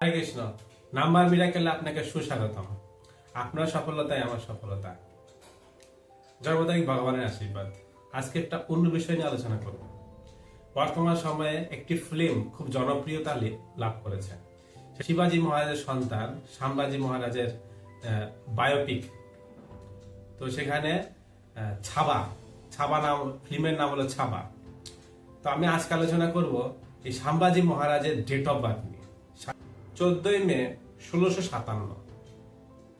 হরে Krishna. Number মিরাকেলে আপনাকে সুস্বাগতম। আপনার সফলতাই আমার সফলতা। জন্মদায়ক ভগবানের আশীর্বাদ। আজকে একটা অন্য বিষয় নিয়ে আলোচনা করব। বর্তমান সময়ে একটি ফিল্ম খুব জনপ্রিয়তা লাভ করেছে। শিবাজী মহারাজের সন্তান সাম্বাজি মহারাজের বায়োপিক। তো সেখানে ছাবা ছাবা নাম, ফিল্মের নাম হলো ছাবা। তো আমি আজকে আলোচনা করব এই সাম্বাজি মহারাজের ডেট অফ বার্থ নিয়ে। 14 মে 1657।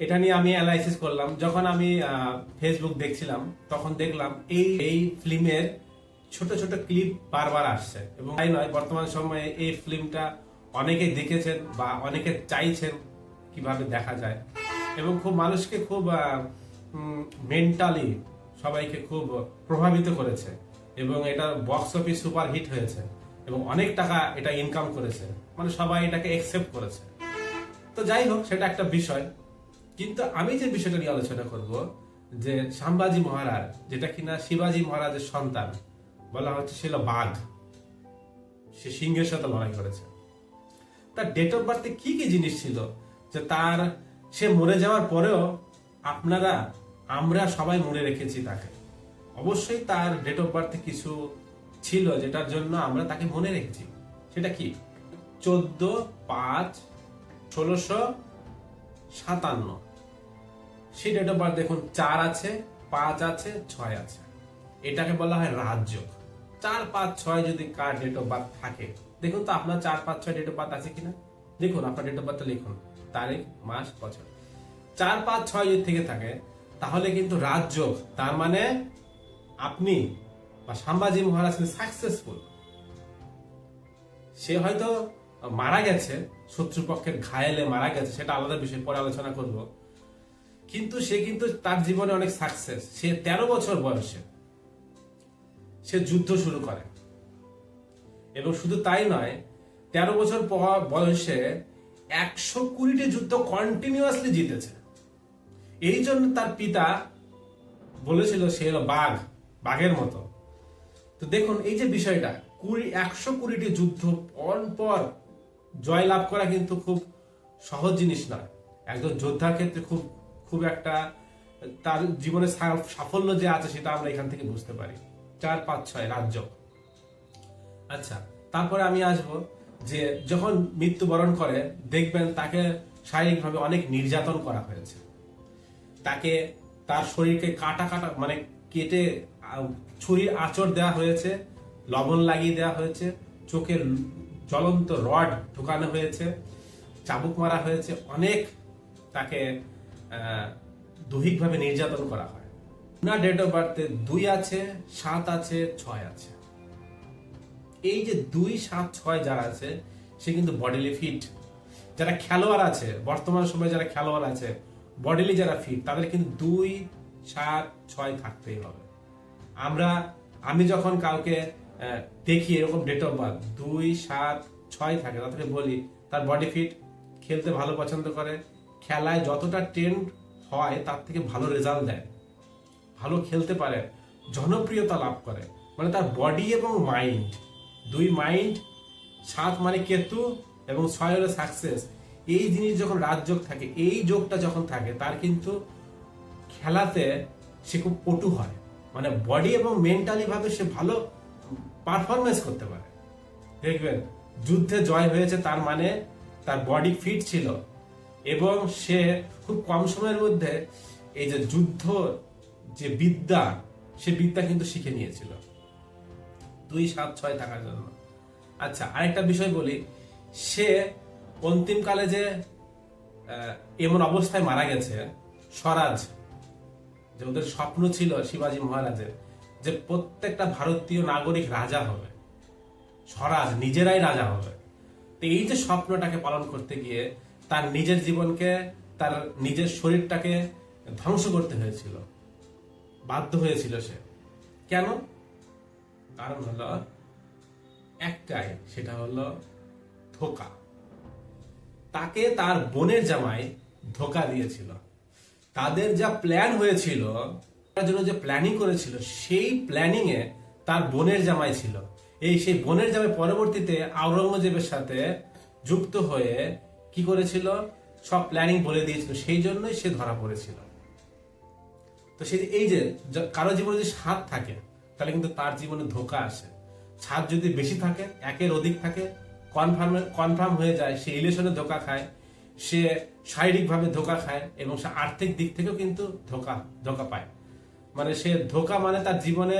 এটা নিয়ে আমি অ্যানালাইসিস করলাম। যখন আমি ফেসবুক দেখছিলাম তখন দেখলাম এই ফিল্মের ছোট ছোট ক্লিপ বারবার আসছে, এবং তাই নয়, বর্তমান সময়ে এই ফিল্মটা অনেকে দেখেছেন বা অনেকে চাইছেন কিভাবে দেখা যায়, এবং খুব মানুষকে খুব মেন্টালি সবাইকে খুব প্রভাবিত করেছে, এবং এটা বক্স অফিস সুপার হিট হয়েছে এবং অনেক টাকা এটা ইনকাম করেছে, মানে সবাই এটাকে একসেপ্ট করেছে। তো যাই হোক, সেটা একটা বিষয়। কিন্তু আমি যে বিষয়টা নিয়ে আলোচনা করব, যে সাম্বাজি মহারাজ, যেটা কিনা শিবাজী মহারাজের সন্তান, বলা হচ্ছে ছিল বাঘ, সে সিংহের সাথে লড়াই করেছে। তার ডেট অফ বার্থে কি কি জিনিস ছিল যে তার, সে মরে যাওয়ার পরেও আমরা সবাই মনে রেখেছি তাকে। অবশ্যই তার ডেট অফ বার্থে কিছু ছিল যেটার জন্য আমরা তাকে মনে রেখেছি। সেটা কি? 14/5/1657। সেই ডেট অফ বার্থ দেখুন, 4 আছে, 5 আছে, 6 আছে। এটাকে বলা হয় রাজযোগ। 4, 5, 6 যদি কার ডেট অফ বার্থ থাকে, দেখুন তো আপনার 4, 5, 6 ডেট অফ বার্থ আছে কিনা। দেখুন আপনার ডেট অফ বার্থ লিখুন, তারিখ, মাস, বছর। 4, 5, 6 যদি থেকে থাকে তাহলে কিন্তু রাজযোগ। তার মানে আপনি বা সাম্বাজি মহারাজ সাকসেসফুল। সে হয়তো মারা গেছে, শত্রুপক্ষের ঘায়েলে মারা গেছে, সেটা আলাদা বিষয়, পরে আলোচনা করব। কিন্তু সে কিন্তু তার জীবনে অনেক সাকসেস। সে 13 বছর বয়সে সে যুদ্ধ শুরু করে, এবং শুধু তাই নয়, 13 বছর বয়সে 120টি যুদ্ধ কন্টিনিউয়াসলি জিতেছে। এই জন্য তার পিতা বলেছিল সে হলো বাঘের মতো। তো দেখুন এই যে বিষয়টা, 120টি যুদ্ধ পর জয় লাভ করা কিন্তু খুব সহজ জিনিস নয়। একজন যোদ্ধার ক্ষেত্রে খুব একটা তার জীবনে সাফল্য যে আছে সেটা আমরা এখান থেকে বুঝতে পারি। 4, 5, 6 রাজ্য। আচ্ছা, তারপরে আমি আসব যে যখন মৃত্যুবরণ করে, দেখবেন তাকে শারীরিকভাবে অনেক নির্যাতন করা হয়েছে। তাকে তার শরীরকে কাটা মানে কেটে ছুরির আঁচড় দেওয়া হয়েছে, লবণ লাগিয়ে দেওয়া হয়েছে, চোখে জ্বলন্ত রড ঢুকানো হয়েছে, চাবুক মারা হয়েছে, অনেক তাকে দৈহিকভাবে নির্যাতন করা হয়। না, ডেট অফ বার্থে 2 আছে, 7 আছে, 6 আছে। এই যে 2, 7, 6 যারা আছে সে কিন্তু বডিলি ফিট। যারা খেলোয়াড় আছে, বর্তমান সময়ে যারা খেলোয়াড় আছে, বডিলি যারা ফিট, তাদের কিন্তু 2, 7, 6 থাকতেই হবে। আমি যখন কাউকে দেখি এরকম ডেট অফ বার্থ 2, 7, 6 থাকে, তাদেরকে বলি তার বডি ফিট, খেলতে ভালো পছন্দ করে, খেলায় যতটা ট্রেন্ড হয় তার থেকে ভালো রেজাল্ট দেয়, ভালো খেলতে পারে, জনপ্রিয়তা লাভ করে, মানে তার বডি এবং মাইন্ড, 2 মাইন্ড, 7 মানে কেতু, এবং 6 হলো সাকসেস। এই জিনিস যখন রাজযোগ থাকে, এই যোগটা যখন থাকে, তার কিন্তু খেলাতে সে খুব পটু হয়, মানে বডি এবং মেন্টালি ভাবে সে ভালো পারফরমেন্স করতে পারে। দেখবেন যুদ্ধে জয় হয়েছে, তার মানে তার বডি ফিট ছিল, এবং সে খুব কম সময়ের মধ্যে এই যে যুদ্ধ যে বিদ্যা, সে বিদ্যা কিন্তু শিখে নিয়েছিল 2, 7, 6 থাকার জন্য। আচ্ছা, আরেকটা বিষয় বলি, সে অন্তিমকালে যে এমন অবস্থায় মারা গেছে, স্বরাজ, যে ওদের স্বপ্ন ছিল শিবাজী মহারাজের, যে প্রত্যেকটা ভারতীয় নাগরিক রাজা হবে, স্বরাজ, নিজেরাই রাজা হবে। তো এই যে স্বপ্নটাকে পালন করতে গিয়ে তার নিজের জীবনকে, তার নিজের শরীরটাকে ধ্বংস করতে হয়েছিল, বাধ্য হয়েছিল সে। কেন? কারণ হলো একটাই, সেটা হলো ধোঁকা। তাকে তার বোনের জামাই ধোঁকা দিয়েছিল। তাদের যা প্ল্যান হয়েছিল, তার জন্য যে প্ল্যানিং করেছিল, সেই প্ল্যানিং এ তার বোনের জামাই ছিল। সেই বোনের জামাই পরবর্তীতে আওরঙ্গজেবের সাথে যুক্ত হয়ে কি করেছিল, সব প্ল্যানিং বলে দিয়েছিল, সেই জন্যই সে ধরা পড়েছিল। তো সেই এই যে কারো জীবনে যদি 7 থাকে তাহলে কিন্তু তার জীবনে ধোঁকা আসে। 7 যদি বেশি থাকে, 1-এর অধিক থাকে, কনফার্ম হয়ে যায়, সে রিলেশনে ধোঁকা খায়, সে শারীরিকভাবে ধোঁকা খায় এবং সে আর্থিক দিক থেকেও কিন্তু ধোঁকা পায়। মানে সে ধোঁকা মানে তার জীবনে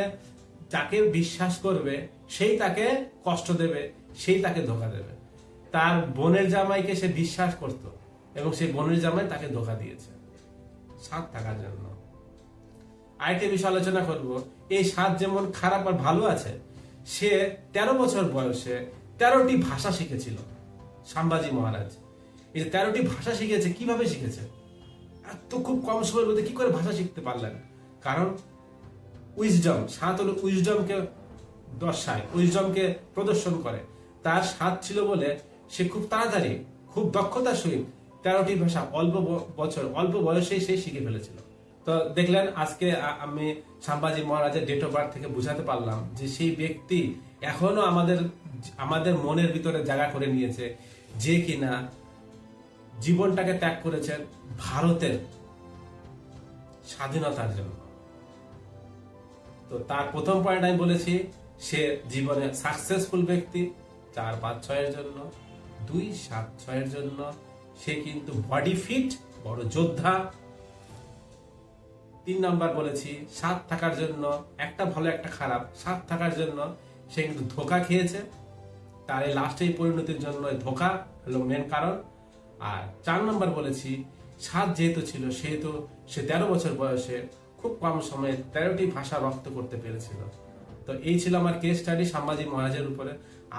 যাকে বিশ্বাস করবে সেই তাকে কষ্ট দেবে, সেই তাকে ধোঁকা দেবে। তার বোনের জামাইকে সে বিশ্বাস করত এবং সেই বোনের জামাই তাকে ধোঁকা দিয়েছে 7 থাকার জন্য। আরেকটি বিষয় আলোচনা করব, এই 7 যেমন খারাপ আর ভালো আছে, সে 13 বছর বয়সে 13টি ভাষা শিখেছিল। সাম্বাজি মহারাজ এই যে 13টি ভাষা শিখেছে, কিভাবে শিখেছে? এত খুব কম সময়ের মধ্যে কি করে ভাষা শিখতে পারলেন? কারণ উইজডম, 7 হলো উইজডমকে দর্শায়, উইজডমকে প্রদর্শন করে। তার 7 ছিল বলে সে খুব তাড়াতাড়ি, খুব দক্ষতার সহিত 13টি ভাষা অল্প বয়সেই সে শিখে ফেলেছিল। তো দেখলেন আজকে আমি সাম্বাজি মহারাজের ডেট অফ বার্থ থেকে বুঝাতে পারলাম যে সেই ব্যক্তি এখনো আমাদের মনের ভিতরে জায়গা করে নিয়েছে, যে কিনা জীবনটাকে ত্যাগ করেছেন ভারতের স্বাধীনতার জন্য। তো তার প্রথম পয়েন্ট আমি বলেছি, সে জীবনে সাকসেসফুল ব্যক্তি 4, 5, 6-এর জন্য, 2, 7, 6-এর জন্য। সে কিন্তু বডি ফিট, বড় যোদ্ধা। 3 নাম্বার বলেছি 7 থাকার জন্য, একটা ভালো একটা খারাপ, 7 থাকার জন্য সে কিন্তু ধোঁকা খেয়েছে। তার এই লাস্টে পরিণতির জন্য ধোঁকা হলো মেন কারণ। আর 4 নাম্বার বলেছি 7 যেহেতু ছিল, সেহেতু সে 13 বছর বয়সে খুব কম সময়ে 13টি ভাষা রপ্ত করতে পেরেছিল। তো এই ছিল আমার কেস স্টাডি সাম্বাজি মহারাজের উপরে।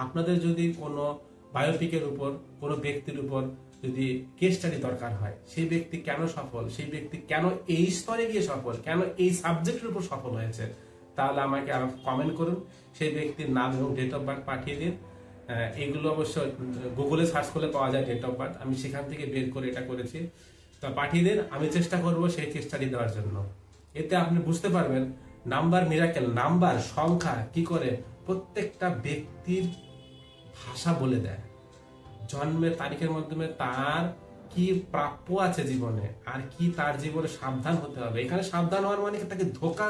আপনাদের যদি কোনো বায়োপিকের উপর, কোনো ব্যক্তির উপর যদি কেস স্টাডি দরকার হয়, সেই ব্যক্তি কেন সফল, সেই ব্যক্তি কেন এই স্তরে গিয়ে সফল, কেন এই সাবজেক্টের উপর সফল হয়েছে, তাহলে আমাকে কমেন্ট করুন, সেই ব্যক্তির নাম এবং ডেট অফ বার্থ পাঠিয়ে দিন। এগুলো অবশ্য গুগলে সার্চ করলে পাওয়া যায় ডেট অফ বার্থ, আমি সেখান থেকে বের করে এটা করেছি। তো পাঠিয়ে দিন, আমি চেষ্টা করব সেই কেস স্টাডি দেওয়ার জন্য। এতে আপনি বুঝতে পারবেন নাম্বার মিরাকেল, নাম্বার সংখ্যা কি করে প্রত্যেকটা ব্যক্তির ভাষা বলে দেয়। জন্মের তারিখের মাধ্যমে তার কি প্রাপ্য আছে জীবনে, আর কি তার জীবনে সাবধান হতে হবে। এখানে সাবধান হওয়ার মানে তাকে ধোঁকা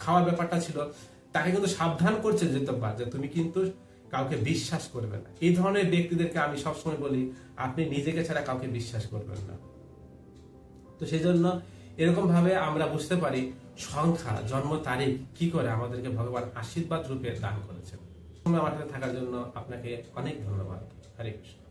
খাওয়ার ব্যাপারটা ছিল, তাকে কিন্তু সাবধান করছে যেতে পারে যে তুমি কিন্তু কাউকে বিশ্বাস করবে না। এই ধরনের ব্যক্তিদেরকে আমি সবসময় বলি, আপনি নিজেকে ছাড়া কাউকে বিশ্বাস করবেন না। তো সেই জন্য এরকম ভাবে আমরা বুঝতে পারি সংখ্যা, জন্ম তারিখ কি করে আমাদেরকে ভগবান আশীর্বাদ রূপে দান করেছেন। আমার সাথে থাকার জন্য আপনাকে অনেক ধন্যবাদ। হরে কৃষ্ণ।